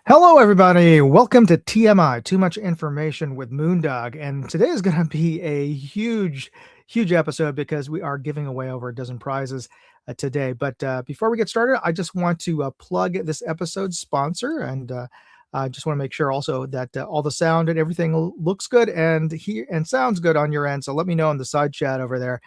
Hello, everybody. Welcome to TMI, Too Much Information with Moondog. And today is going to be a huge episode because we are giving away over a dozen prizes today. But before we get started, I just want to plug this episode's sponsor. And I just want to make sure also that all the sound and everything looks good and sounds good on your end. So let me know in the side chat over there.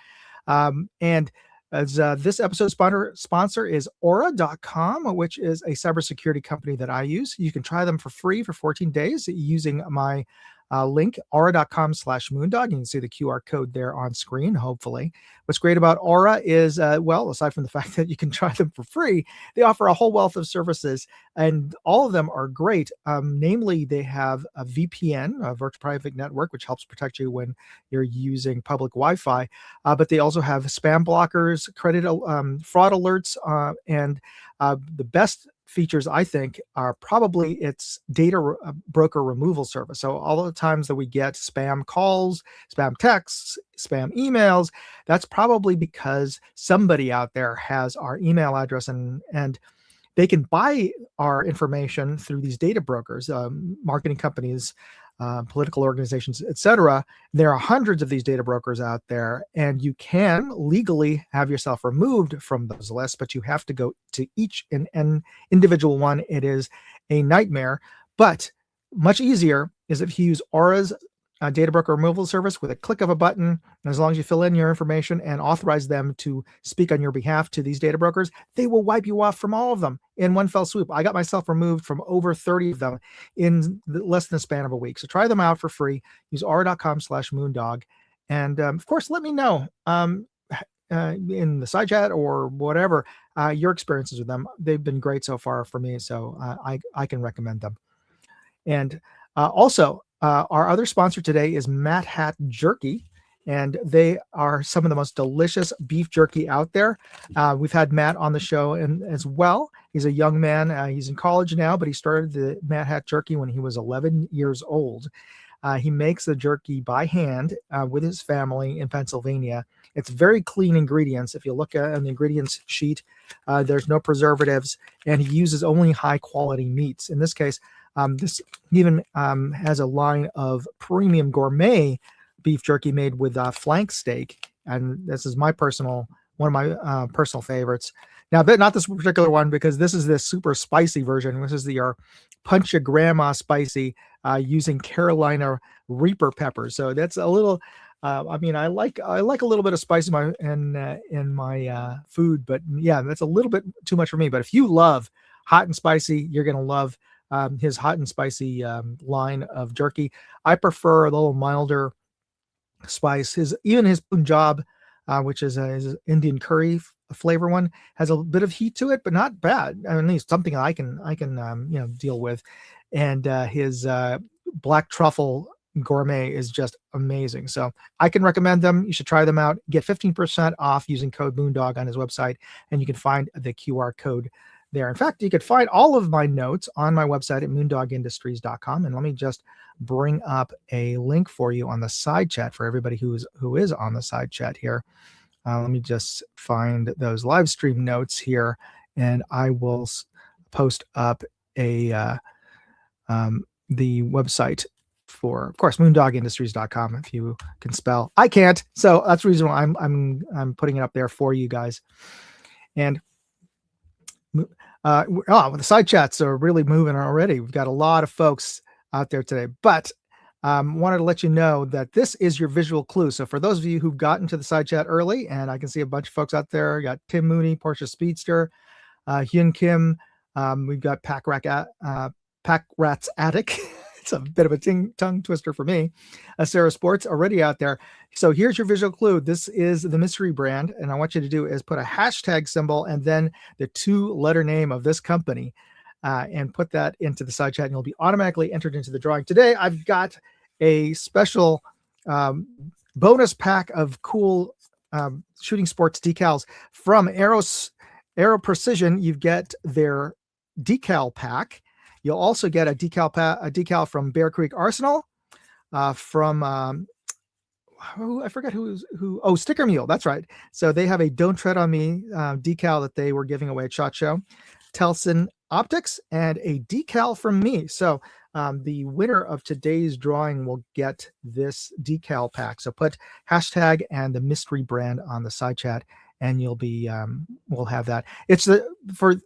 And as this episode's sponsor is Aura.com, which is a cybersecurity company that I use. You can try them for free for 14 days using my link, aura.com/moondog. You can see the QR code there on screen, hopefully. What's great about Aura is, aside from the fact that you can try them for free, they offer a whole wealth of services, and all of them are great. Namely, they have a VPN, a virtual private network, which helps protect you when you're using public Wi-Fi. But they also have spam blockers, credit fraud alerts, and the best features, I think, are probably its data broker removal service. So all the times that we get spam calls, spam texts, spam emails, that's probably because somebody out there has our email address and they can buy our information through these data brokers, marketing companies, political organizations, etc. There are hundreds of these data brokers out there, and you can legally have yourself removed from those lists, but you have to go to each and individual one. It is a nightmare, but much easier is if you use Aura's data broker removal service with a click of a button. And as long as you fill in your information and authorize them to speak on your behalf to these data brokers, they will wipe you off from all of them in one fell swoop. I got myself removed from over 30 of them in less than the span of a week. So try them out for free. Use aura.com/moondog. And of course, let me know in the side chat or whatever your experiences with them. They've been great so far for me, so I can recommend them. And also, our other sponsor today is Matt Hat Jerky, and they are some of the most delicious beef jerky out there. We've had Matt on the show as well. He's a young man. He's in college now, but he started the Matt Hat Jerky when he was 11 years old. He makes the jerky by hand with his family in Pennsylvania. It's very clean ingredients. If you look at the ingredients sheet, there's no preservatives, and he uses only high quality meats. In this case, this even has a line of premium gourmet beef jerky made with flank steak, and this is one of my personal favorites. Now, not this particular one, because this is this super spicy version. This is the Punch Your Grandma spicy using Carolina Reaper peppers. So that's a little. I like a little bit of spice in my food, but yeah, that's a little bit too much for me. But if you love hot and spicy, you're gonna love his hot and spicy line of jerky. I prefer a little milder spice. His Punjab, which is his Indian curry flavor one, has a bit of heat to it, but not bad. I mean, it's something I can deal with. And his black truffle gourmet is just amazing. So I can recommend them. You should try them out. Get 15% off using code Moondog on his website, and you can find the QR code there. In fact, you could find all of my notes on my website at moondogindustries.com. And let me just bring up a link for you on the side chat for everybody who is on the side chat here. Let me just find those live stream notes here, and I will post up the website for, of course, moondogindustries.com. If you can spell, I can't, so that's the reason why I'm putting it up there for you guys. And the side chats are really moving already. We've got a lot of folks out there today, but wanted to let you know that this is your visual clue. So for those of you who've gotten to the side chat early, and I can see a bunch of folks out there, we got Tim Mooney, Porsche Speedster, Hyun Kim, we've got Pack Rat's Attic. It's a bit of a tongue twister for me. Sarah Sports already out there. So here's your visual clue. This is the mystery brand, and I want you to do is put a hashtag symbol and then the 2-letter name of this company, and put that into the side chat, and you'll be automatically entered into the drawing. Today, I've got a special bonus pack of cool shooting sports decals from Aero Precision. You get their decal pack. You'll also get a decal from Bear Creek Arsenal, from I forget who. Oh, Sticker Mule. That's right. So they have a "Don't Tread on Me" decal that they were giving away at SHOT Show. Telson optics and a decal from me. So the winner of today's drawing will get this decal pack. So put hashtag and the mystery brand on the side chat, and you'll be we'll have that. It's the for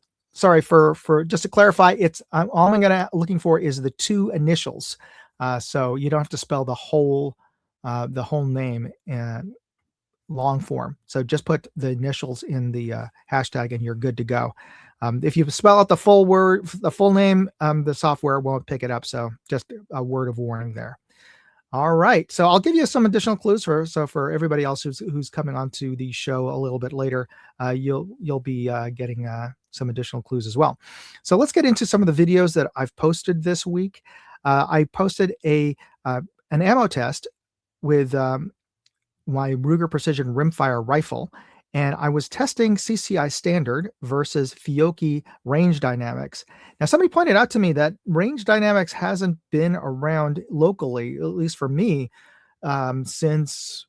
just to clarify, it's all I'm gonna looking for is the 2 initials. So you don't have to spell the whole name and long form. So just put the initials in the hashtag and you're good to go. If you spell out the full word, the full name, the software won't pick it up. So just a word of warning there. All right. So I'll give you some additional clues for everybody else who's coming onto the show a little bit later. You'll be getting some additional clues as well. So let's get into some of the videos that I've posted this week. I posted an ammo test with my Ruger Precision Rimfire rifle, and I was testing CCI standard versus Fiocchi range dynamics. Now, somebody pointed out to me that range dynamics hasn't been around locally, at least for me, since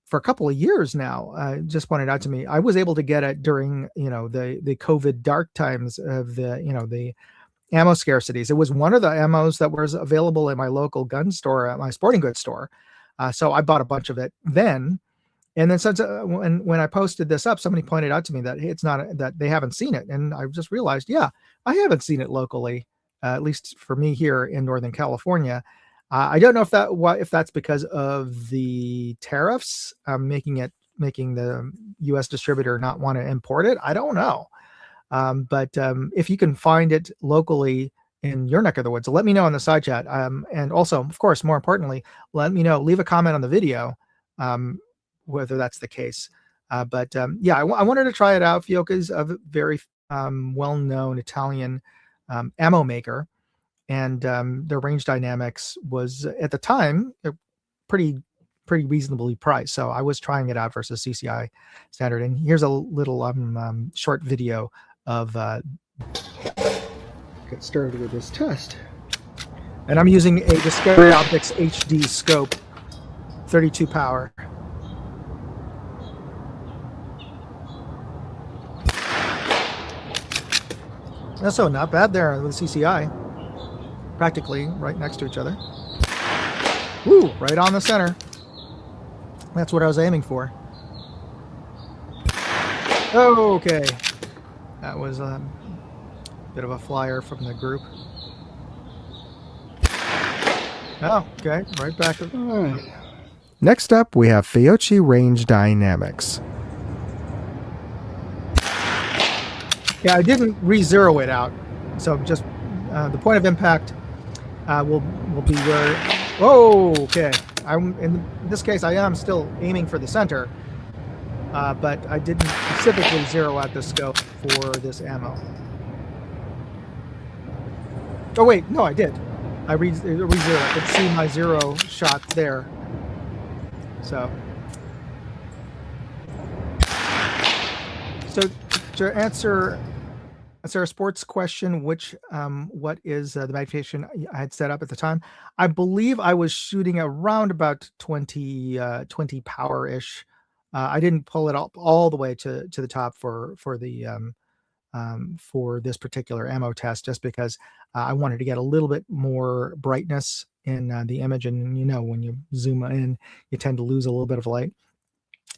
for a couple of years now. Just pointed out to me, I was able to get it during, the COVID dark times of the ammo scarcities. It was one of the ammos that was available in my local gun store, at my sporting goods store. So I bought a bunch of it then. And then since when I posted this up, somebody pointed out to me that it's not that they haven't seen it. And I just realized, yeah, I haven't seen it locally, at least for me here in Northern California. I don't know if that's because of the tariffs making the U.S. distributor not want to import it. I don't know. But if you can find it locally in your neck of the woods, let me know in the side chat. And also, of course, more importantly, let me know, leave a comment on the video, whether that's the case. But yeah, I wanted to try it out. Fiocchi is a very well-known Italian ammo maker, and their range dynamics was at the time pretty reasonably priced. So I was trying it out versus CCI standard. And here's a little short video of get started with this test. And I'm using a Discovery Optics HD scope, 32 power. So not bad there with CCI. Practically right next to each other. Woo, right on the center. That's what I was aiming for. Okay. That was a bit of a flyer from the group. Oh, okay. Right back. All right. Next up, we have Fiocchi Range Dynamics. Yeah, I didn't re-zero it out. So just the point of impact will be where... Whoa, okay. In this case, I am still aiming for the center, but I didn't specifically zero out the scope for this ammo. Oh wait, no, I did. I re-zeroed. I could see my 0 shot there. So to answer Sarah Sports' question, what is the magnification I had set up at the time? I believe I was shooting around about 20 power ish. I didn't pull it up all the way to the top for this particular ammo test, just because I wanted to get a little bit more brightness in the image, and when you zoom in, you tend to lose a little bit of light.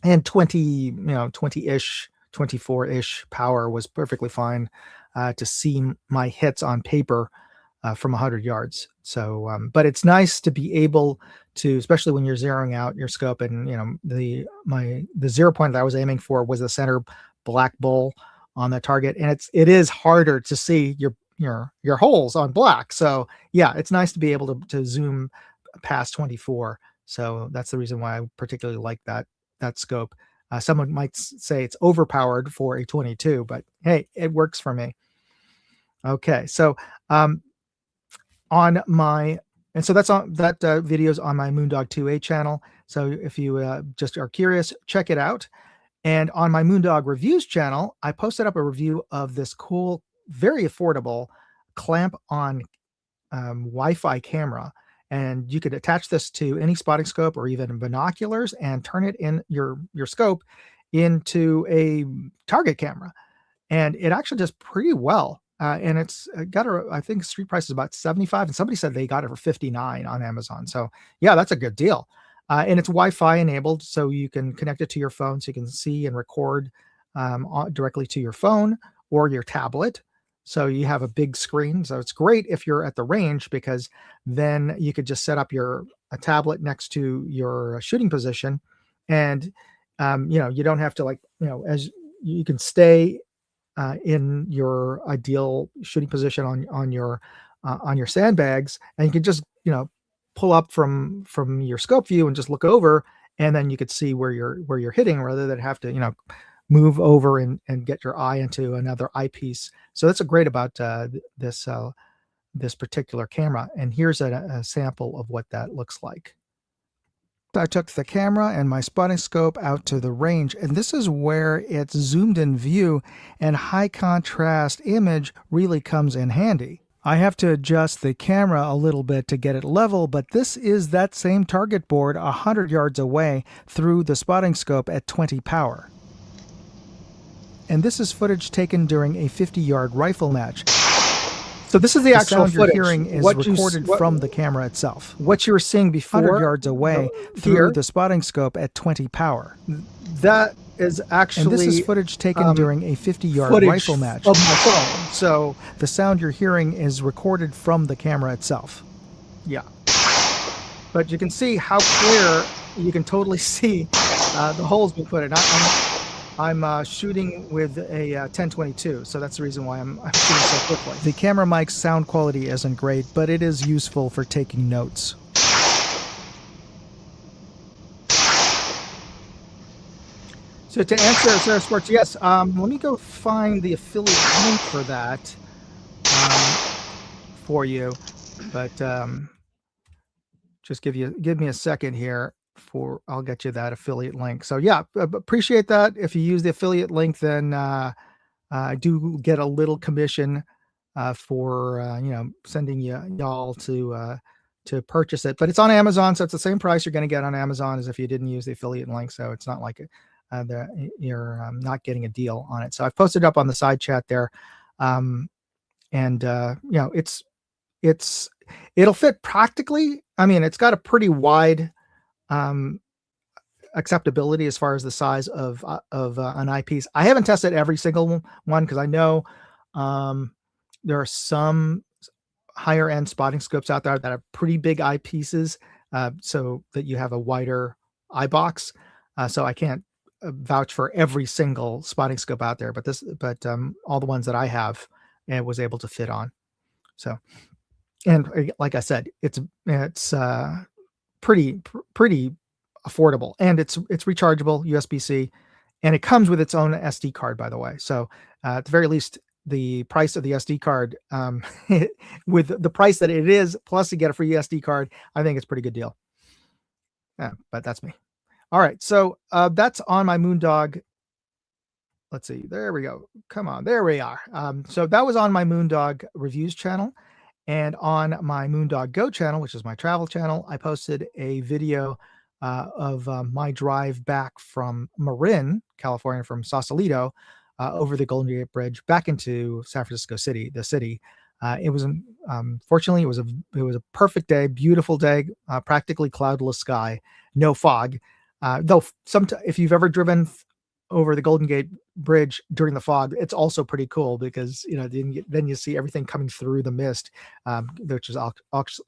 And 20-ish. 24-ish power was perfectly fine to see my hits on paper from 100 yards. So, but it's nice to be able to, especially when you're zeroing out your scope, and the 0 point that I was aiming for was the center black bull on the target, and it is harder to see your holes on black. So yeah, it's nice to be able to zoom past 24. So that's the reason why I particularly like that scope. Someone might say it's overpowered for a 22, but hey, it works for me. Okay, so that's on that video's on my Moondog 2A channel. So if you just are curious, check it out. And on my Moondog Reviews channel, I posted up a review of this cool, very affordable clamp-on Wi-Fi camera. And you could attach this to any spotting scope or even binoculars and turn it in your scope into a target camera. And it actually does pretty well. and it's got a, I think street price is about 75, and somebody said they got it for 59 on Amazon. So yeah, that's a good deal. And it's Wi-Fi enabled, so you can connect it to your phone, so you can see and record directly to your phone or your tablet. So you have a big screen. So it's great if you're at the range, because then you could just set up a tablet next to your shooting position, and you don't have to, like, as you can stay in your ideal shooting position on your sandbags, and you can just pull up from your scope view and just look over, and then you could see where you're hitting, rather than have to move over and get your eye into another eyepiece. So that's great about this particular camera. And here's a sample of what that looks like. I took the camera and my spotting scope out to the range, and this is where its zoomed in view and high contrast image really comes in handy. I have to adjust the camera a little bit to get it level, but this is that same target board 100 yards away through the spotting scope at 20 power. And this is footage taken during a 50-yard rifle match. So this is the actual sound footage. you're hearing is recorded from the camera itself. What you were seeing before, 100 yards away through the spotting scope at 20 power. That is actually... And this is footage taken during a 50-yard rifle match. Of my phone. So the sound you're hearing is recorded from the camera itself. Yeah. But you can see how clear, you can totally see the holes being put in. I'm shooting with a 1022, so that's the reason why I'm shooting so quickly. The camera mic's sound quality isn't great, but it is useful for taking notes. So to answer Sarah Sports, yes, let me go find the affiliate link for that for you, but just give me a second here. I'll get you that affiliate link. So yeah, appreciate that. If you use the affiliate link, then I do get a little commission for sending y'all to purchase it. But it's on Amazon, so it's the same price you're going to get on Amazon as if you didn't use the affiliate link. So it's not like you're not getting a deal on it. So I've posted up on the side chat there, it'll fit practically. I mean, it's got a pretty wide acceptability as far as the size of an eyepiece. I haven't tested every single one, because I know there are some higher end spotting scopes out there that have pretty big eyepieces, so that you have a wider eye box. So I can't vouch for every single spotting scope out there, but all the ones that I have and was able to fit on. So, and like I said, it's pretty affordable, and it's rechargeable USB-C, and it comes with its own SD card, by the way. So at the very least, the price of the SD card, with the price that it is, plus you get a free SD card, I think it's a pretty good deal. Yeah, but that's me. All right, so that's on my Moondog. Let's see, there we go. Come on, there we are. So that was on my Moondog reviews channel. And on my Moondog Go channel, which is my travel channel, I posted a video of my drive back from Marin, California, from Sausalito, over the Golden Gate Bridge back into San Francisco City, the city. It was, fortunately, it was a perfect day, beautiful day, practically cloudless sky, no fog. Though if you've ever driven over the Golden Gate Bridge during the fog, it's also pretty cool, because then you see everything coming through the mist, which is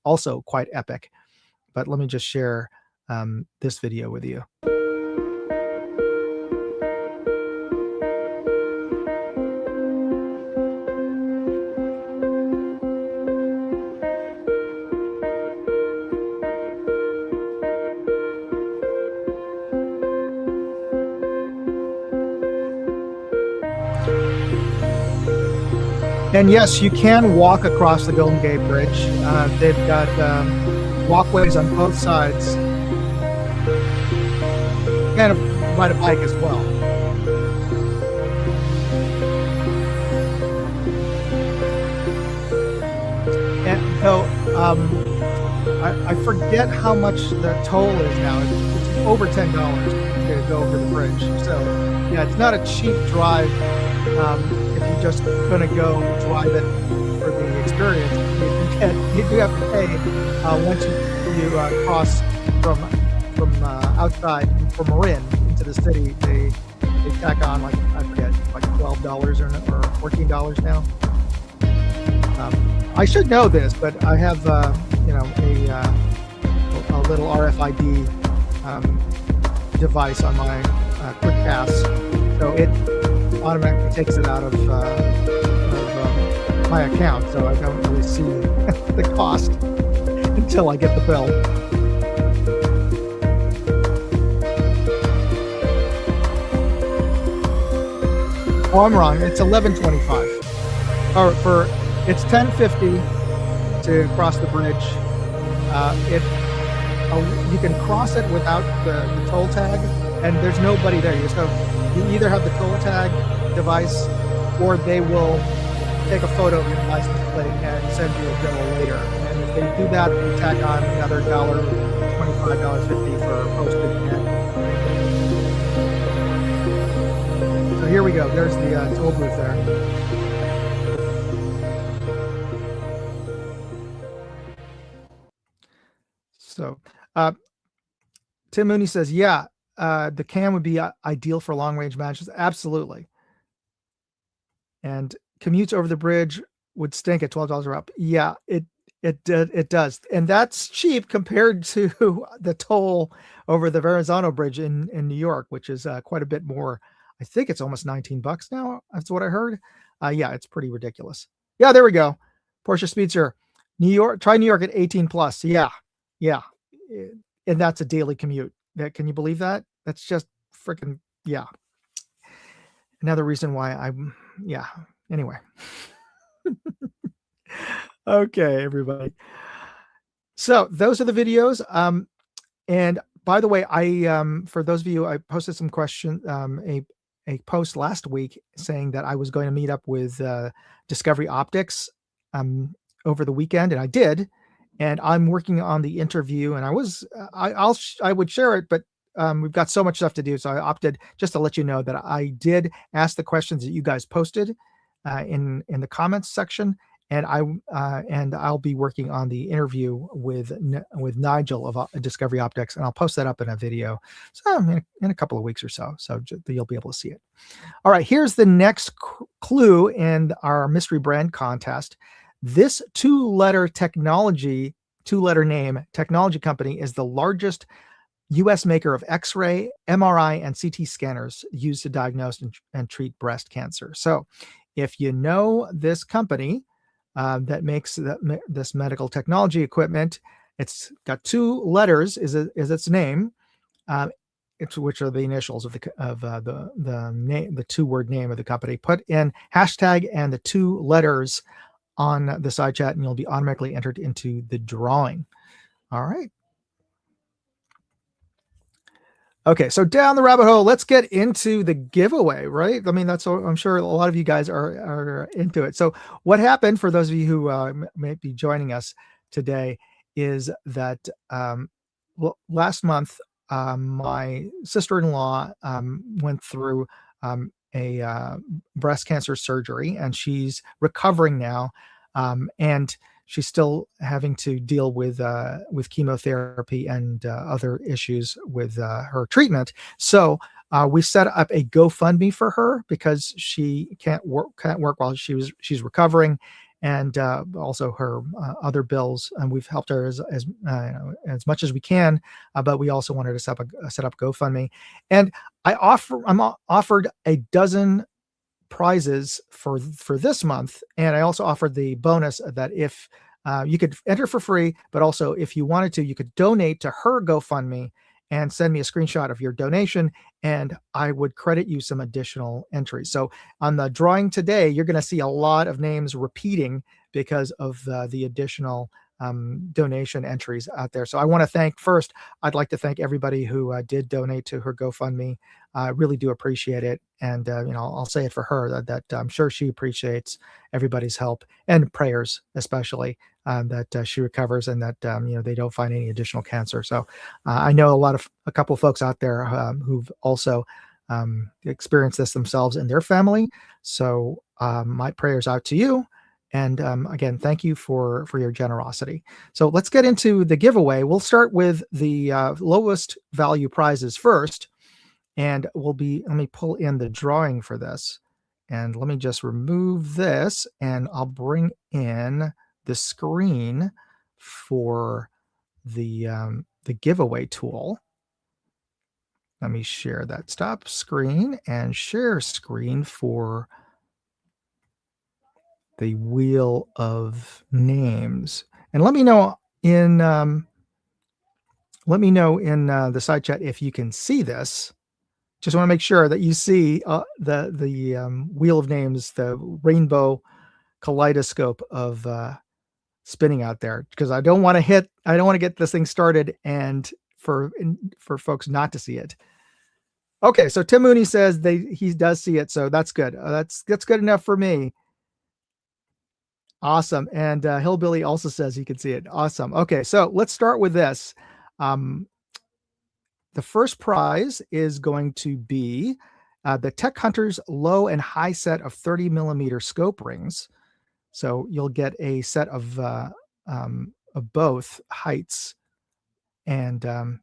also quite epic. But let me just share this video with you. And yes, you can walk across the Golden Gate Bridge. They've got walkways on both sides. You can ride a bike as well. And though I forget how much the toll is now. It's over $10 to go over the bridge. So yeah, it's not a cheap drive. If if you're just going to go drive it for the experience, you do have to pay once you cross from outside from Marin into the city. They tack on like I forget like $12 or $14 now. I should know this, but I have a little RFID device on my Quick Pass, so it automatically takes it out of my account, so I don't really see the cost until I get the bill. Oh, I'm wrong. It's $11.25. Or it's $10.50 to cross the bridge. You can cross it without the toll tag, and there's nobody there. You either have the toll tag device, or they will take a photo of your license plate and send you a bill later. And if they do that, they tack on another $25.50 for postage. So here we go. There's the toll booth there. So, Tim Mooney says, yeah, the cam would be ideal for long-range matches. Absolutely. And commutes over the bridge would stink at $12 or up. Yeah, it does. And that's cheap compared to the toll over the Verrazano Bridge in New York, which is quite a bit more. I think it's almost $19 now. That's what I heard. Yeah, it's pretty ridiculous. Yeah, there we go. Portia Speedster, New York. Try New York at 18 plus. Yeah. And that's a daily commute. Can you believe that? That's just freaking, yeah. Another reason why anyway. Okay, everybody. So those are the videos. And by the way, for those of you, I posted some questions, a post last week saying that I was going to meet up with Discovery Optics over the weekend, and I did. And I'm working on the interview, and I would share it, but we've got so much stuff to do, so I opted just to let you know that I did ask the questions that you guys posted in the comments section, and I'll be working on the interview with Nigel of Discovery Optics, and I'll post that up in a video, so in a couple of weeks or so you'll be able to see it. All right, here's the next clue in our mystery brand contest. This two-letter name technology company is the largest U.S. maker of X-ray, MRI, and CT scanners used to diagnose and treat breast cancer. So if you know this company that makes this medical technology equipment, it's got two letters is its name, which are the initials of the name, the two-word name of the company. Put in hashtag and the two letters on the side chat, and you'll be automatically entered into the drawing. All right. Okay, so down the rabbit hole, let's get into the giveaway, right? I mean, I'm sure a lot of you guys are into it. So what happened, for those of you who may be joining us today, is that last month, my sister-in-law went through a breast cancer surgery, and she's recovering now, and she's still having to deal with chemotherapy and other issues with her treatment. So we set up a GoFundMe for her because she can't work while she's recovering, and also her other bills. And we've helped her as much as we can, but we also wanted to set up GoFundMe. And I'm offered a dozen prizes for this month, and I also offered the bonus that if you could enter for free, but also if you wanted to, you could donate to her GoFundMe and send me a screenshot of your donation, and I would credit you some additional entries. So on the drawing today, you're going to see a lot of names repeating because of the additional donation entries out there. So I want to I'd like to thank everybody who did donate to her GoFundMe. I really do appreciate it. And, I'll say it for her that I'm sure she appreciates everybody's help and prayers, especially that she recovers and that, they don't find any additional cancer. So I know a couple of folks out there who've also experienced this themselves in their family. So my prayers out to you. And again, thank you for your generosity. So let's get into the giveaway. We'll start with the lowest value prizes first, and let me pull in the drawing for this, and let me just remove this, and I'll bring in the screen for the giveaway tool. Let me share that. Stop screen and share screen for the wheel of names. And let me know in the side chat if you can see this. Just want to make sure that you see the wheel of names, the rainbow kaleidoscope of spinning out there, because I don't want to get this thing started and for folks not to see it. Okay, so Tim Mooney says he does see it, so that's good. That's good enough for me. Awesome. And Hillbilly also says he can see it. Awesome. Okay, so let's start with this. The first prize is going to be the Tech Hunters low and high set of 30 millimeter scope rings. So you'll get a set of both heights. And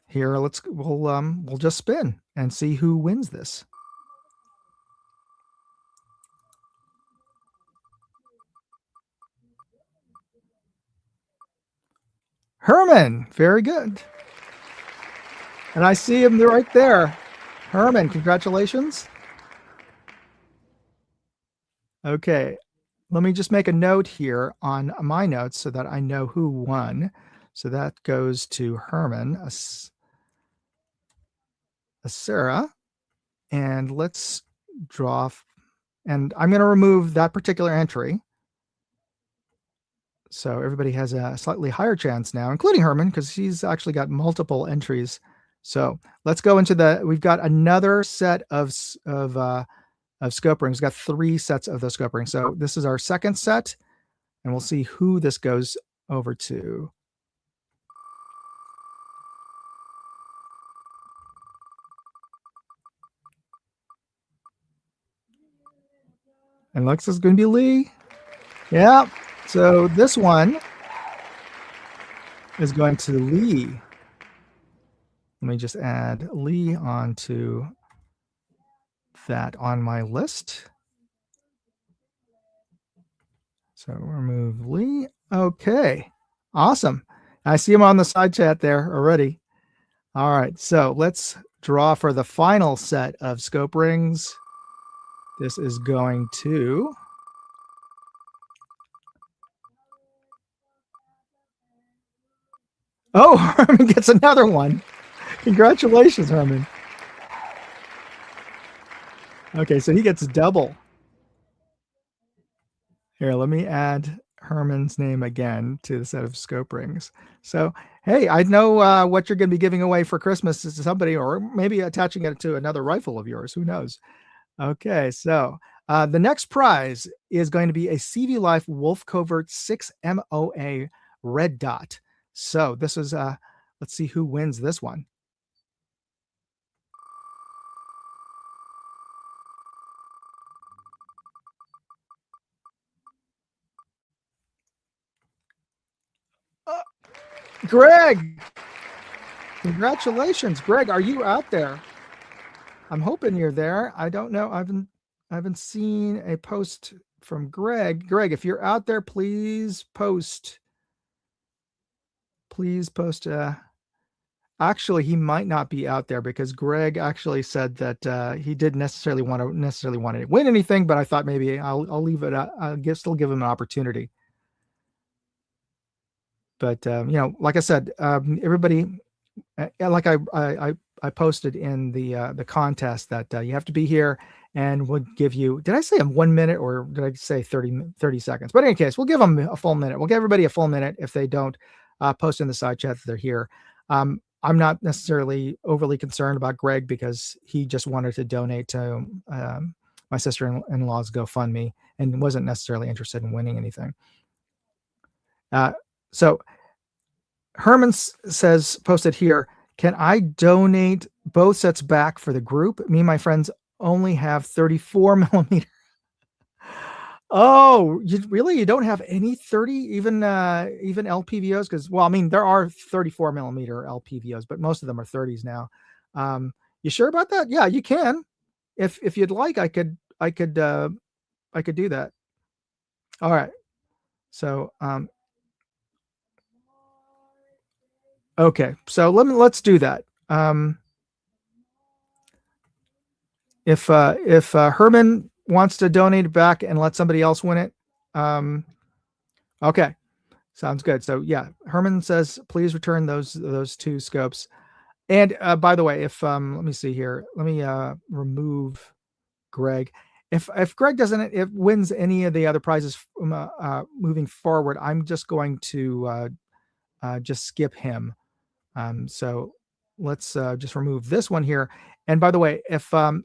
here, we'll just spin and see who wins this. Herman, very good. And I see him right there. Herman, congratulations. Okay, let me just make a note here on my notes so that I know who won. So that goes to Herman, a Sarah. And let's draw. And I'm going to remove that particular entry. So everybody has a slightly higher chance now, including Herman, because he's actually got multiple entries. So let's go into we've got another set of scope rings. We've got 3 sets of those scope rings. So this is our second set, and we'll see who this goes over to. And looks is going to be Lee. Yeah. So this one is going to Lee. Let me just add Lee onto that on my list. So remove Lee. Okay. Awesome. I see him on the side chat there already. All right. So let's draw for the final set of scope rings. This is going to... Oh, Herman gets another one. Congratulations, Herman. Okay, so he gets double. Here, let me add Herman's name again to the set of scope rings. So, hey, I know what you're going to be giving away for Christmas to somebody, or maybe attaching it to another rifle of yours. Who knows? Okay, so the next prize is going to be a CV Life Wolf Covert 6 MOA red dot. So this is, let's see who wins this one. Greg! Congratulations, Greg. Are you out there? I'm hoping you're there. I don't know. I haven't seen a post from Greg. Greg, if you're out there, please post. Please post. Actually, he might not be out there, because Greg actually said that he didn't necessarily want to win anything, but I thought maybe I'll leave it. I'll still give him an opportunity. But like I said, everybody, like I posted in the contest that you have to be here, and would give you, did I say 1 minute, or did I say 30 seconds? But in any case, we'll give them a full minute. We'll give everybody a full minute if they don't post in the side chat that they're here. I'm not necessarily overly concerned about Greg, because he just wanted to donate to my sister-in-law's GoFundMe and wasn't necessarily interested in winning anything. So Herman says, posted here, can I donate both sets back for the group? Me and my friends only have 34 millimeter. Oh, you don't have any 30, even LPVOs? Because, well, I mean, there are 34 millimeter LPVOs, but most of them are 30s now. You sure about that? Yeah, you can. If you'd like, I could do that. All right. So okay. So let's do that. If Herman wants to donate it back and let somebody else win it, okay, sounds good. So yeah, Herman says please return those two scopes. And by the way, if let me see here, let me remove Greg. If Greg doesn't wins any of the other prizes moving forward, I'm just going to just skip him. So let's just remove this one here. And by the way, if so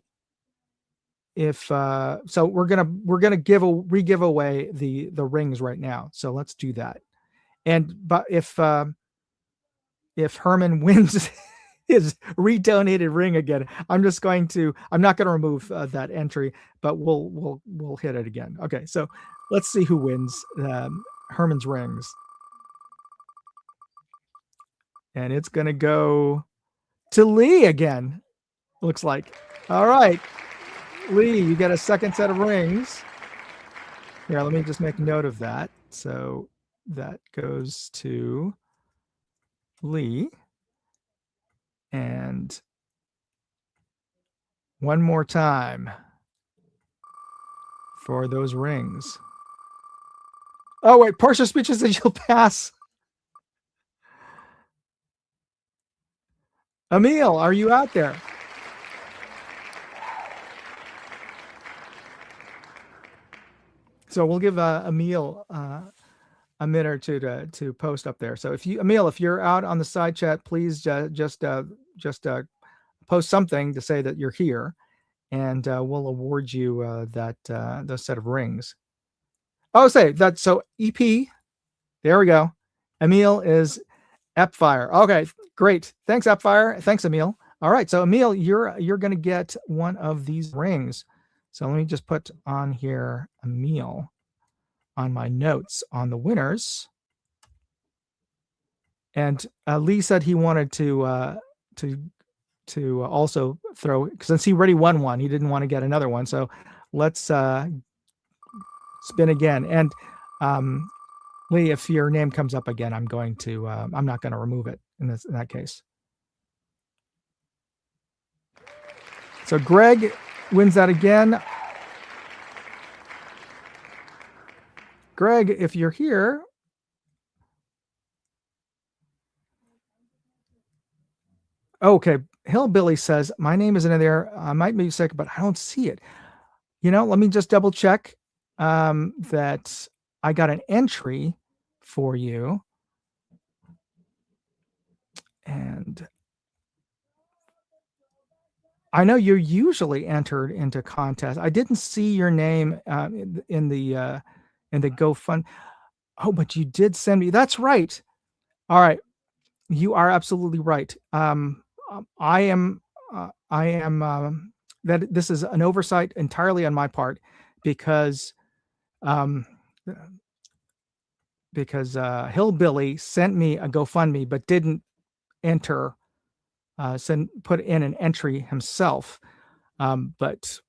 we're gonna re-give away the rings right now, so let's do that. And but if Herman wins his redonated ring again, I'm not going to remove that entry, but we'll hit it again. Okay, so let's see who wins Herman's rings, and it's gonna go to Lee again, looks like. All right, Lee, you get a second set of rings. Here, let me just make note of that. So that goes to Lee. And one more time for those rings. Oh, wait, partial speeches that you'll pass. Emil, are you out there? So we'll give Emil a minute or two to post up there. So Emil, if you're out on the side chat, please just post something to say that you're here, and we'll award you those set of rings. Oh, say that. So EP, there we go. Emil is Epfire. Okay, great. Thanks, Epfire. Thanks, Emil. All right, so Emil, you're going to get one of these rings. So let me just put on here Emil on my notes on the winners. And Lee said he wanted to also throw, since he already won one, he didn't want to get another one. So let's spin again. And Lee, if your name comes up again, I'm not going to remove it in that case. So Greg wins that again. Greg, if you're here, okay. Hillbilly says, my name isn't in there. I might be sick, but I don't see it. Let me just double check that I got an entry for you. And I know you're usually entered into contests. I didn't see your name in the GoFundMe. Oh, but you did send me. That's right. All right, you are absolutely right. I am that this is an oversight entirely on my part, because Hillbilly sent me a GoFundMe but didn't put in an entry himself. But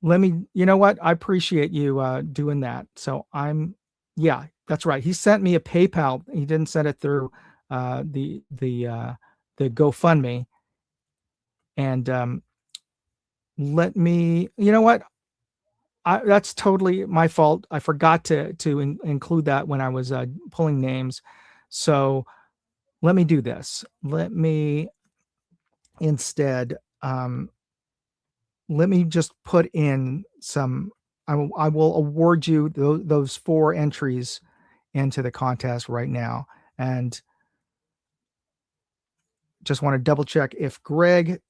you know what? I appreciate you doing that. So yeah, that's right. He sent me a PayPal. He didn't send it through the GoFundMe. And you know what? That's totally my fault. I forgot to include that when I was pulling names. So let me do this. Let me instead, let me just put in some, I will award you those 4 entries into the contest right now. And just want to double check if Greg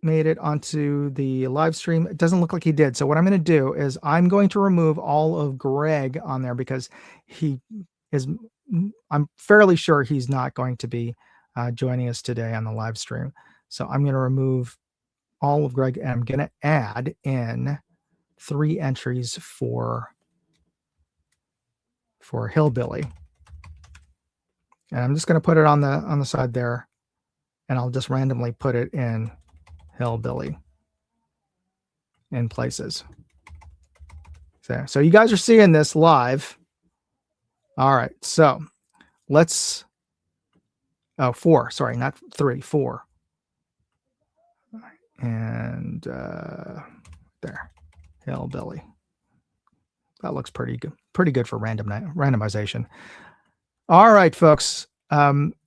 made it onto the live stream. It doesn't look like he did. So what I'm going to do is I'm going to remove all of Greg on there, because I'm fairly sure he's not going to be joining us today on the live stream. So I'm going to remove all of Greg, and I'm going to add in 3 entries for Hillbilly. And I'm just going to put it on the side there, and I'll just randomly put it in Hillbilly in places. So you guys are seeing this live. All right, so let's 4, sorry, not 3, 4. And there, Hillbilly. That looks pretty good for randomization. All right, folks.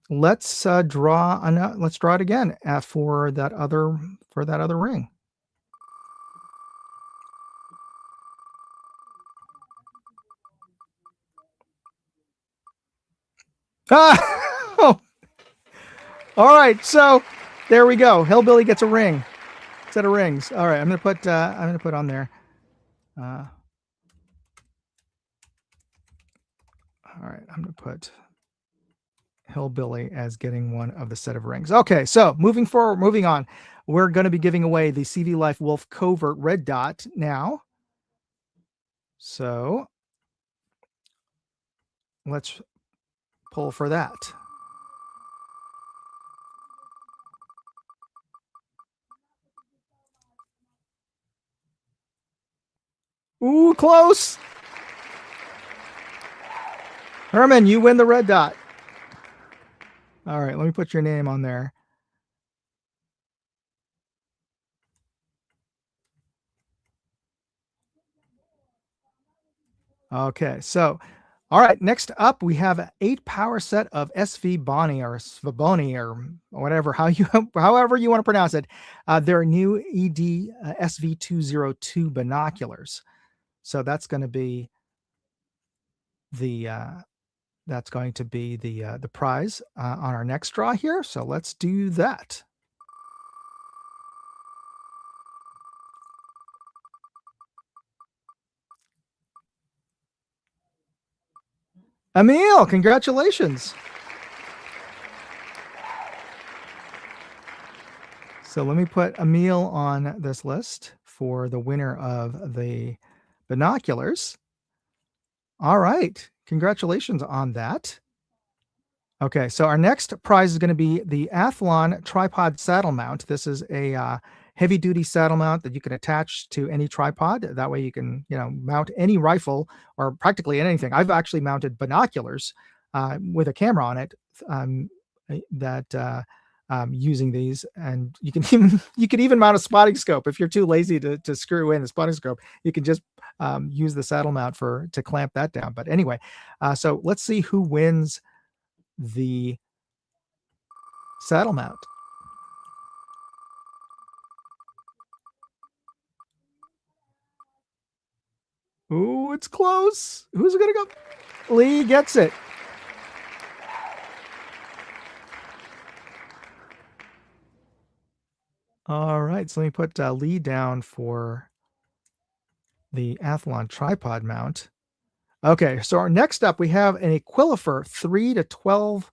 Let's draw it again for that other ring. Oh. All right, so there we go. Hillbilly gets a ring. Set of rings. All right, I'm gonna put on there. All right, I'm gonna put Hillbilly as getting one of the set of rings. Okay, so moving on. We're going to be giving away the CV Life Wolf Covert Red Dot now. So let's pull for that. Ooh, close. Herman, you win the red dot. All right, let me put your name on there. Okay, so, all right, next up we have an 8-power set of SV Bonnie or Svaboni or whatever, however you want to pronounce it. Their new ED SV202 binoculars. So that's going to be the prize on our next draw here. So let's do that. Emil, congratulations. So let me put Emil on this list for the winner of the binoculars. All right. Congratulations on that. Okay, so our next prize is going to be the Athlon tripod saddle mount. This is a heavy-duty saddle mount that you can attach to any tripod. That way you can, mount any rifle or practically anything. I've actually mounted binoculars with a camera on it using these, and you can even mount a spotting scope if you're too lazy to screw in the spotting scope. You can just use the saddle mount to clamp that down. But anyway, so let's see who wins the saddle mount. Ooh, it's close. Who's it gonna go? Lee gets it. All right, so let me put Lee down for the Athlon tripod mount. Okay, so our next up, we have an Equilifer 3 to 12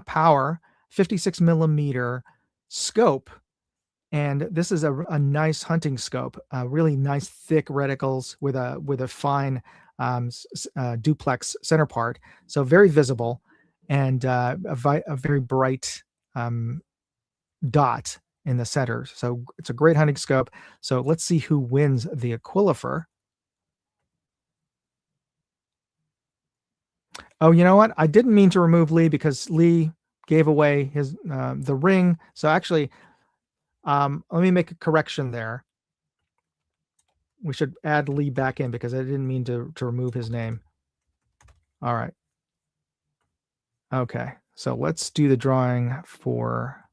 power, 56 millimeter scope. And this is a nice hunting scope, really nice thick reticles with a fine duplex center part. So very visible and a very bright dot in the center. So it's a great hunting scope. So let's see who wins the Equilifer. Oh, you know what? I didn't mean to remove Lee because Lee gave away his the ring. So actually, let me make a correction there. We should add Lee back in because I didn't mean to remove his name. All right. Okay, so let's do the drawing for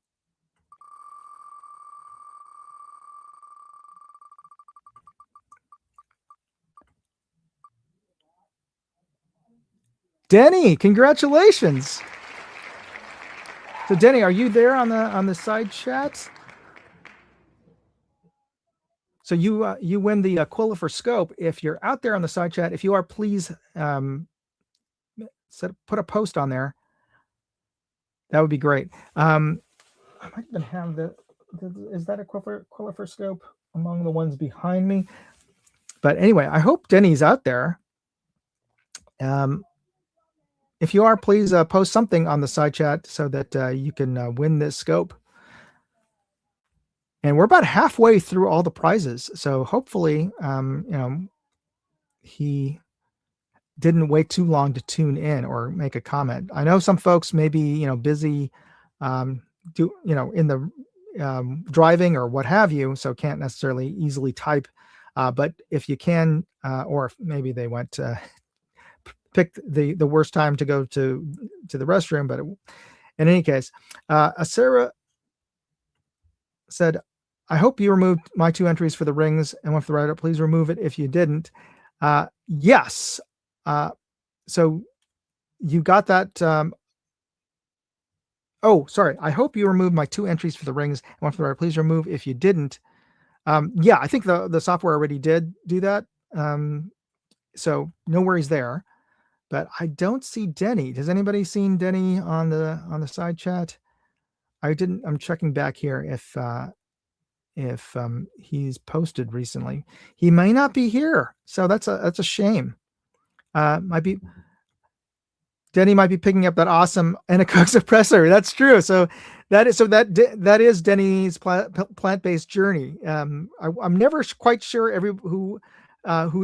Denny. Congratulations. So Denny, are you there on the side chat? So you win the Equilifer scope. If you're out there on the side chat, if you are, please put a post on there That would be great. I might even have is that a Quillifer scope among the ones behind me? But anyway, I hope Denny's out there. If you are, please post something on the side chat so that you can win this scope. And we're about halfway through all the prizes, so hopefully, he didn't wait too long to tune in or make a comment. I know some folks may be, busy, in the driving or what have you, so can't necessarily easily type. But if you can, or if maybe they went picked the worst time to go to the restroom. But in any case, Sarah said, "I hope you removed my 2 entries for the rings and one for the write-up. Please remove it if you didn't." Yes. So you got that. Oh, sorry. I hope you removed my 2 entries for the rings and one for the write-up. Please remove if you didn't. Yeah, I think the software already did do that. So no worries there. But I don't see Denny. Has anybody seen Denny on the side chat? I didn't. I'm checking back here if he's posted recently. He may not be here, so that's a shame. Might be Denny might be picking up that awesome Anacook suppressor. That's true. So that is Denny's plant-based journey. I'm never quite sure who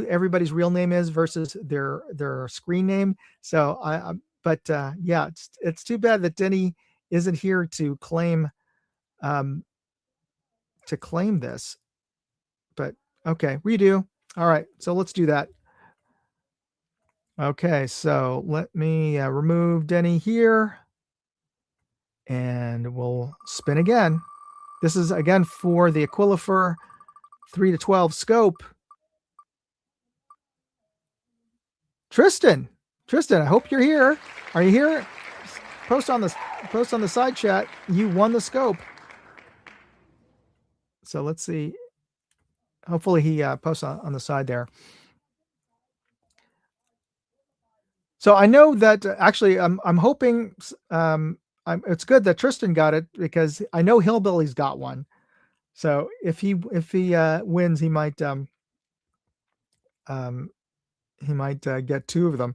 everybody's real name is versus their screen name. So yeah, it's too bad that Denny isn't here to claim this. But okay, redo. All right, so let's do that. Okay, so let me remove Denny here, and we'll spin again. This is again for the Aquifer 3 to 12 scope. Tristan, I hope you're here. Are you here? Post on the side chat. You won the scope. So let's see. Hopefully he posts on the side there. So I know that actually I'm hoping it's good that Tristan got it because I know Hillbilly's got one. So if he wins, he might get 2 of them.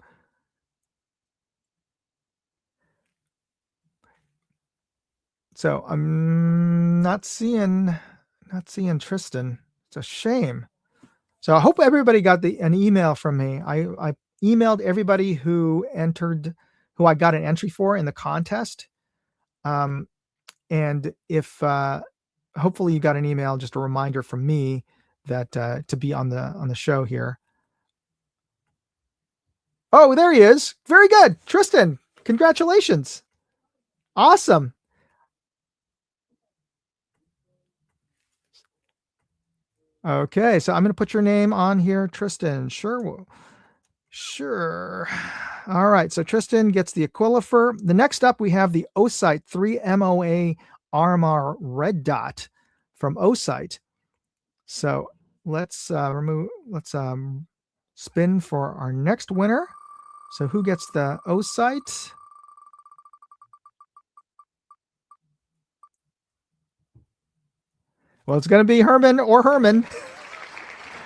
So I'm not seeing Tristan. It's a shame. So I hope everybody got an email from me. I emailed everybody who I got an entry for in the contest. And if hopefully you got an email, just a reminder from me that to be on the show here. Oh, there he is. Very good. Tristan, congratulations. Awesome. Okay, so I'm going to put your name on here, Tristan. Sure. All right, so Tristan gets the Aquifer. The next up, we have the Osite 3 MOA RMR Red Dot from Osite. So let's spin for our next winner. So who gets the Osite? Well, it's going to be Herman or Herman.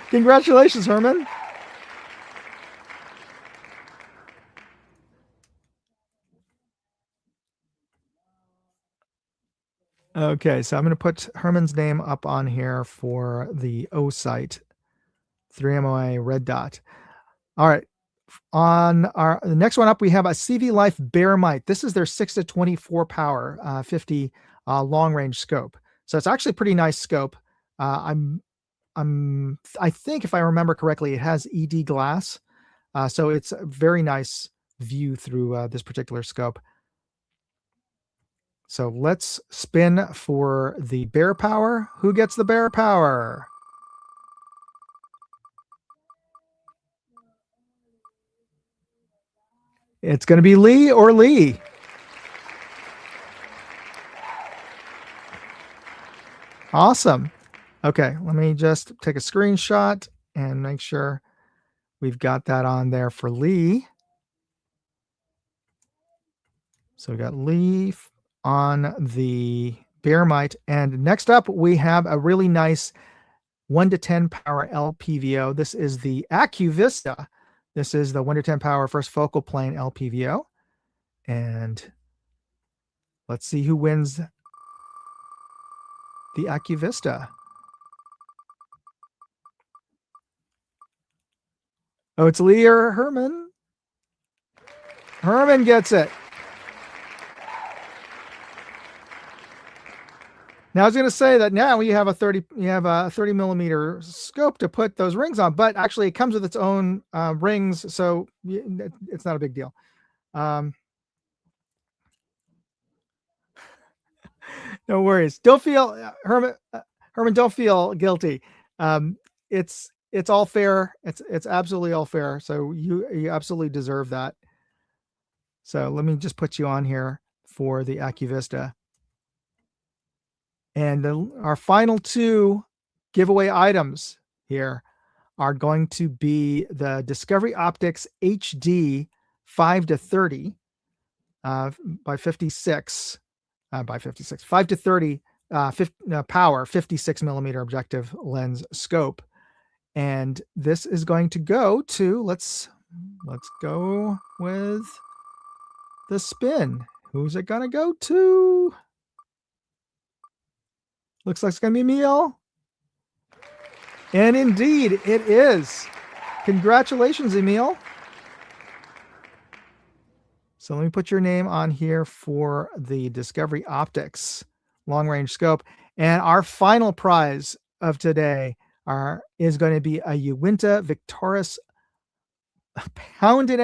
Congratulations, Herman. Okay, so I'm going to put Herman's name up on here for the Osite 3MOA Red Dot. All right. On the next one up, we have a CV Life Bear Mite. This is their 6 to 24 power, 50 long range scope. So it's actually a pretty nice scope. I think if I remember correctly, it has ED glass. So it's a very nice view through this particular scope. So let's spin for the bear power. Who gets the bear power? It's going to be Lee or Lee. Awesome. Okay, let me just take a screenshot and make sure we've got that on there for Lee. So we got Lee on the bear mite. And next up, we have a really nice 1 to 10 power LPVO. This is the AccuVista. This is the 1 to 10 power first focal plane LPVO. And let's see who wins the AccuVista. Oh, it's Lee or Herman. Herman gets it. Now I was going to say that now you have a 30 millimeter scope to put those rings on, but actually it comes with its own rings, so it's not a big deal. No worries. Don't feel Herman. Don't feel guilty. It's all fair. It's absolutely all fair. So you absolutely deserve that. So let me just put you on here for the AccuVista. And our final two giveaway items here are going to be the Discovery Optics HD 5 to 30 by 56 5 to 30 power 56 millimeter objective lens scope. And this is going to go to, let's go with the spin. Who's it going to go to? Looks like it's going to be Emil. And indeed, it is. Congratulations, Emil. So let me put your name on here for the Discovery Optics long-range scope. And our final prize of today is going to be a Uinta Victoris 1.5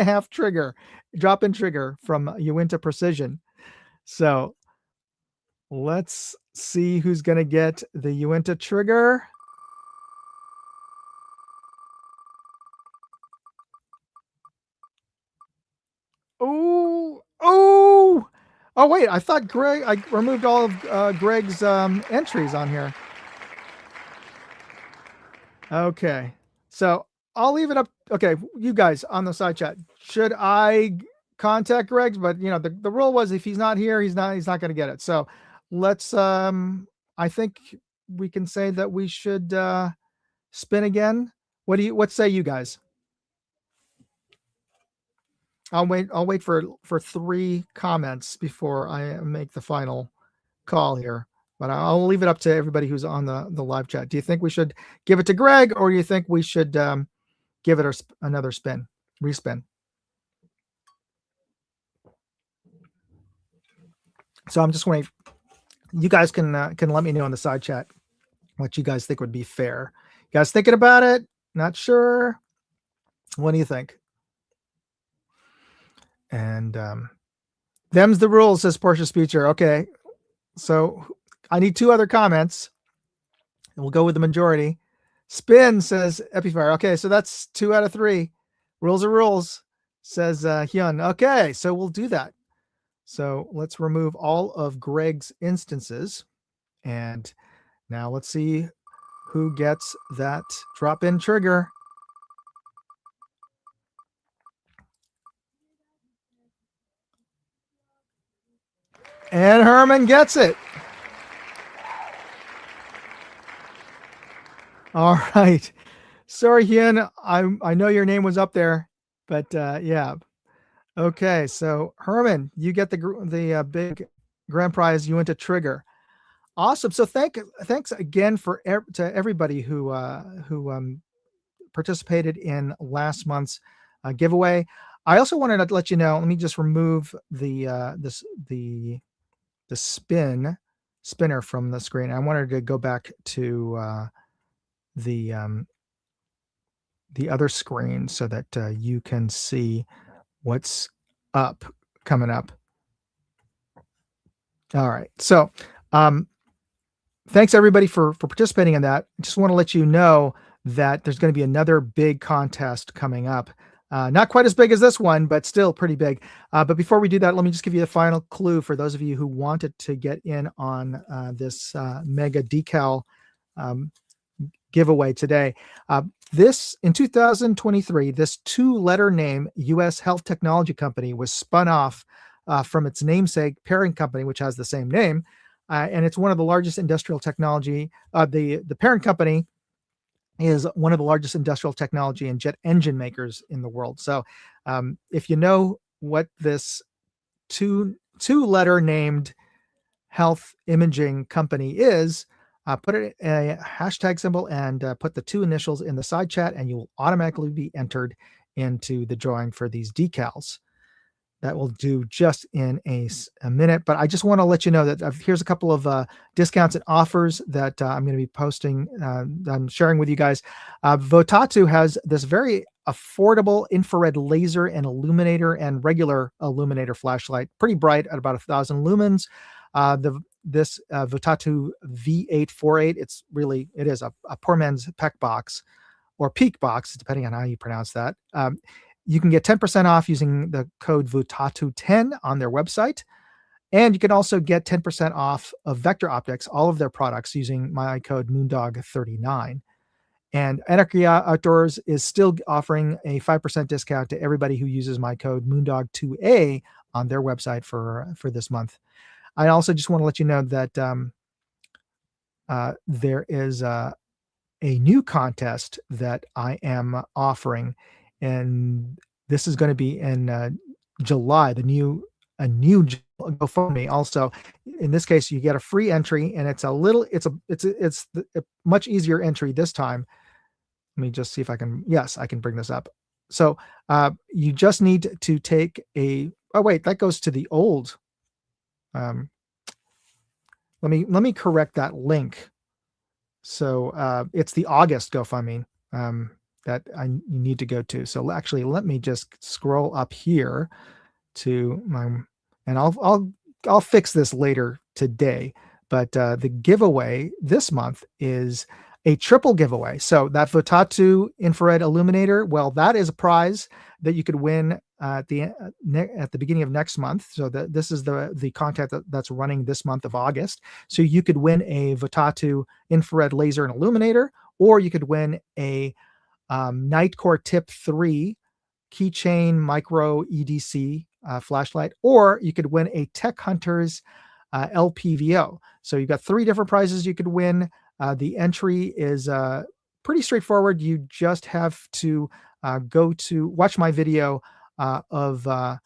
pound trigger, drop-in trigger from Uinta Precision. So let's see who's going to get the Uinta trigger. Oh, wait, I thought I removed all of Greg's entries on here. Okay, so I'll leave it up. Okay, you guys on the side chat, should I contact Greg? But the rule was if he's not here, he's not going to get it. So let's I think we can say that we should spin again. What say you guys? I'll wait for 3 comments before I make the final call here, but I'll leave it up to everybody who's on the live chat. Do you think we should give it to Greg, or do you think we should give it another respin? So I'm just waiting. You guys can let me know in the side chat what you guys think would be fair. You guys thinking about it? Not sure? What do you think? And them's the rules, says Portia Speecher. Okay, so I need 2 other comments, and we'll go with the majority. Spin, says Epifire. Okay, so that's 2 out of 3. Rules are rules, says Hyun. Okay, so we'll do that. So let's remove all of Greg's instances, and now let's see who gets that drop-in trigger. And Herman gets it. All right. Sorry, Hyun. I know your name was up there, but yeah. Okay, so Herman, you get the big grand prize. You went to trigger. Awesome. So thanks again to everybody who participated in last month's giveaway. I also wanted to let you know. Let me just remove the spinner from the screen. I wanted to go back to the other screen so that you can see what's coming up. All right. So thanks everybody for participating in that. I just want to let you know that there's going to be another big contest coming up. Not quite as big as this one, but still pretty big. But before we do that, let me just give you the final clue for those of you who wanted to get in on this mega decal giveaway today. In 2023, this 2-letter name U.S. health technology company was spun off from its namesake parent company, which has the same name. And it's one of the largest industrial technology. The parent company is one of the largest industrial technology and jet engine makers in the world. So if you know what this two-letter named health imaging company is, put it a hashtag symbol and put the two initials in the side chat, and you will automatically be entered into the drawing for these decals. That will do just in a minute, but I just want to let you know that here's a couple of discounts and offers that I'm going to be posting, I'm sharing with you guys. Votatu has this very affordable infrared laser and illuminator and regular illuminator flashlight, pretty bright at about 1,000 lumens. This Votatu V848, it is a poor man's peck box, or peak box, depending on how you pronounce that. You can get 10% off using the code VOTATU10 on their website. And you can also get 10% off of Vector Optics, all of their products, using my code Moondog39. And Anarchy Outdoors is still offering a 5% discount to everybody who uses my code Moondog2A on their website for this month. I also just want to let you know that there is a new contest that I am offering, and this is going to be in July. A new GoFundMe. Also, in this case, you get a free entry, and it's a much easier entry this time. Let me just see if I can. Yes, I can bring this up. So you just need to take a. Oh wait, that goes to the old. Let me correct that link. So it's the August GoFundMe that you need to go to. So actually, let me just scroll up here to my, and I'll fix this later today. But the giveaway this month is a triple giveaway. So that Votatu infrared illuminator, well, that is a prize that you could win at the beginning of next month. So this is the contest that's running this month of August. So you could win a Votatu infrared laser and illuminator, or you could win a Nightcore Tip 3 keychain micro EDC flashlight, or you could win a Tech Hunters LPVO. So you've got 3 different prizes you could win. The entry is pretty straightforward. You just have to go to watch my video of the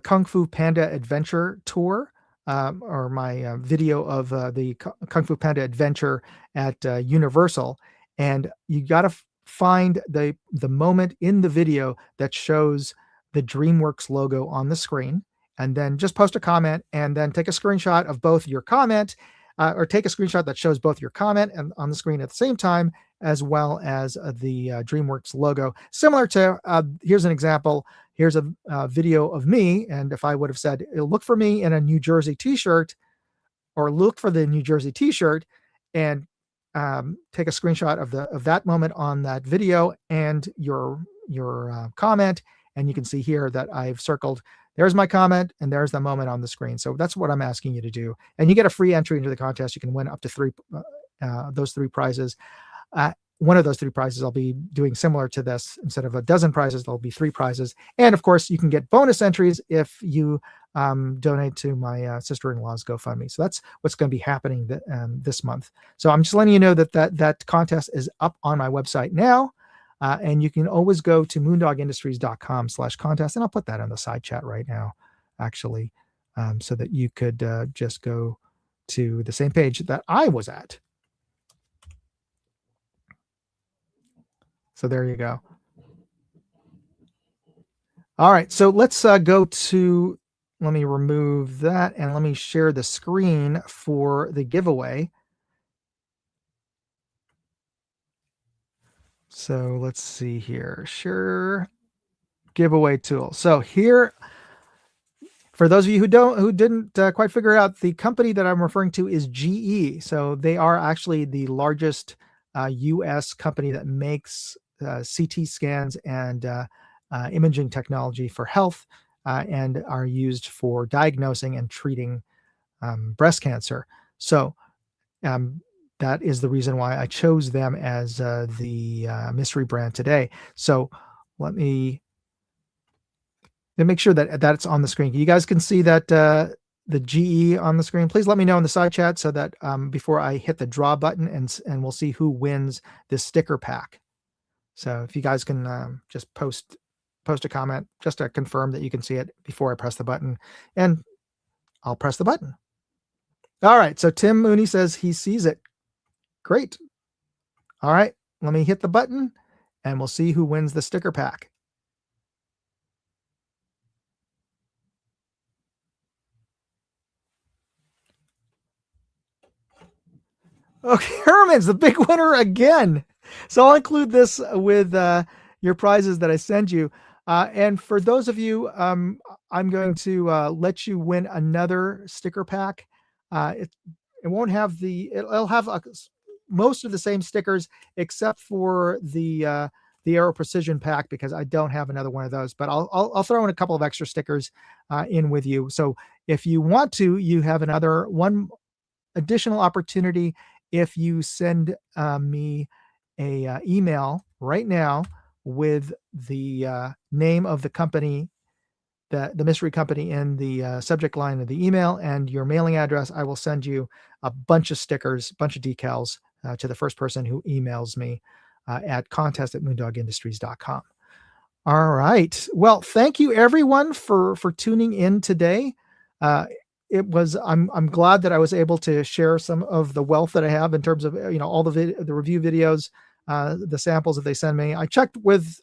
Kung Fu Panda Adventure Tour, or my video of the Kung Fu Panda Adventure at Universal, and you got to find the moment in the video that shows the DreamWorks logo on the screen, and then just post a comment, and then take a screenshot of both your comment, or take a screenshot that shows both your comment and on the screen at the same time, as well as the DreamWorks logo. Similar to, here's an example. Here's a video of me, and if I would have said, look for me in a New Jersey t-shirt, or look for the New Jersey t-shirt, and take a screenshot of that moment on that video and your comment, and you can see here that I've circled, there's my comment, and there's the moment on the screen. So that's what I'm asking you to do. And you get a free entry into the contest. You can win up to those 3 prizes. One of those 3 prizes I'll be doing similar to this. Instead of a dozen prizes, there'll be 3 prizes. And of course, you can get bonus entries if you donate to my sister-in-law's GoFundMe. So that's what's going to be happening this month. So I'm just letting you know that contest is up on my website now. And you can always go to moondogindustries.com/contest. And I'll put that in the side chat right now, actually, so that you could just go to the same page that I was at. So there you go. All right, so let's go to, let me remove that, and let me share the screen for the giveaway. So let's see here. Sure. Giveaway tool. So here, for those of you who didn't quite figure it out, the company that I'm referring to is GE. So they are actually the largest US company that makes CT scans and imaging technology for health, and are used for diagnosing and treating breast cancer. So that is the reason why I chose them as the mystery brand today. So let me Then make sure that that's on the screen. You guys can see that the GE on the screen. Please let me know in the side chat so that before I hit the draw button, and we'll see who wins this sticker pack. So if you guys can just post a comment just to confirm that you can see it before I press the button, and I'll press the button. All right, so Tim Mooney says he sees it. Great. All right, let me hit the button and we'll see who wins the sticker pack. Okay, Herman's the big winner again. So I'll include this with your prizes that I send you. And for those of you, I'm going to let you win another sticker pack. It won't have it'll have most of the same stickers except for the Aero Precision pack, because I don't have another one of those. But I'll throw in a couple of extra stickers in with you. So if you want to, you have one additional opportunity if you send me a email right now with the name of the company, the mystery company, in the subject line of the email and your mailing address. I will send you a bunch of stickers, a bunch of decals to the first person who emails me at contest@moondogindustries.com. All right. Well, thank you everyone for tuning in today. I'm glad that I was able to share some of the wealth that I have in terms of all the review videos, the samples that they send me. I checked with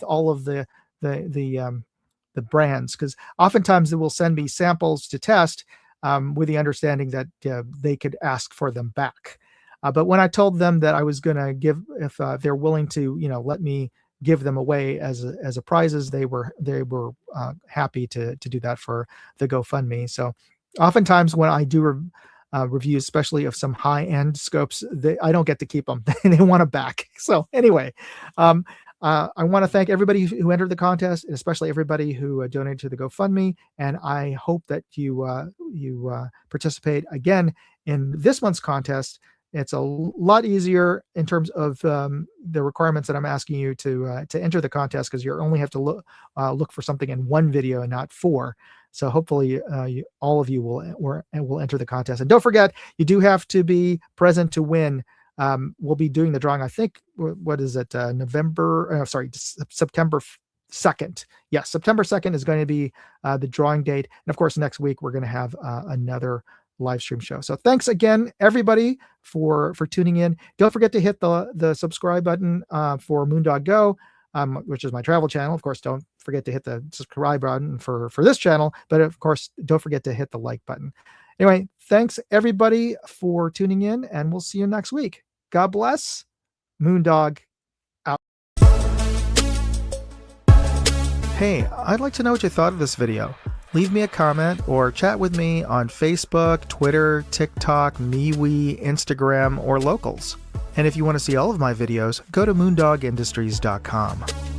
all of the brands, because oftentimes they will send me samples to test with the understanding that they could ask for them back. But when I told them that I was going to give, if they're willing to let me give them away as a prizes, they were happy to do that for the GoFundMe. So oftentimes when I do reviews, especially of some high-end scopes, I don't get to keep them. They want them back. So anyway, I want to thank everybody who entered the contest, and especially everybody who donated to the GoFundMe. And I hope that you participate again in this month's contest. It's a lot easier in terms of the requirements that I'm asking you to enter the contest, because you only have to look for something in one video and not 4. So hopefully all of you will enter the contest. And don't forget, you do have to be present to win. We'll be doing the drawing, I think, what is it, September 2nd. Yes, September 2nd is going to be the drawing date. And of course, next week, we're going to have another live stream show. So thanks again, everybody, for tuning in. Don't forget to hit the subscribe button for Moondog Go, which is my travel channel. Of course, don't forget to hit the subscribe button for this channel, but of course, don't forget to hit the like button. Anyway, thanks everybody for tuning in, and we'll see you next week. God bless. Moondog out. Hey, I'd like to know what you thought of this video. Leave me a comment or chat with me on Facebook, Twitter, TikTok, MeWe, Instagram, or Locals. And if you want to see all of my videos, go to moondogindustries.com.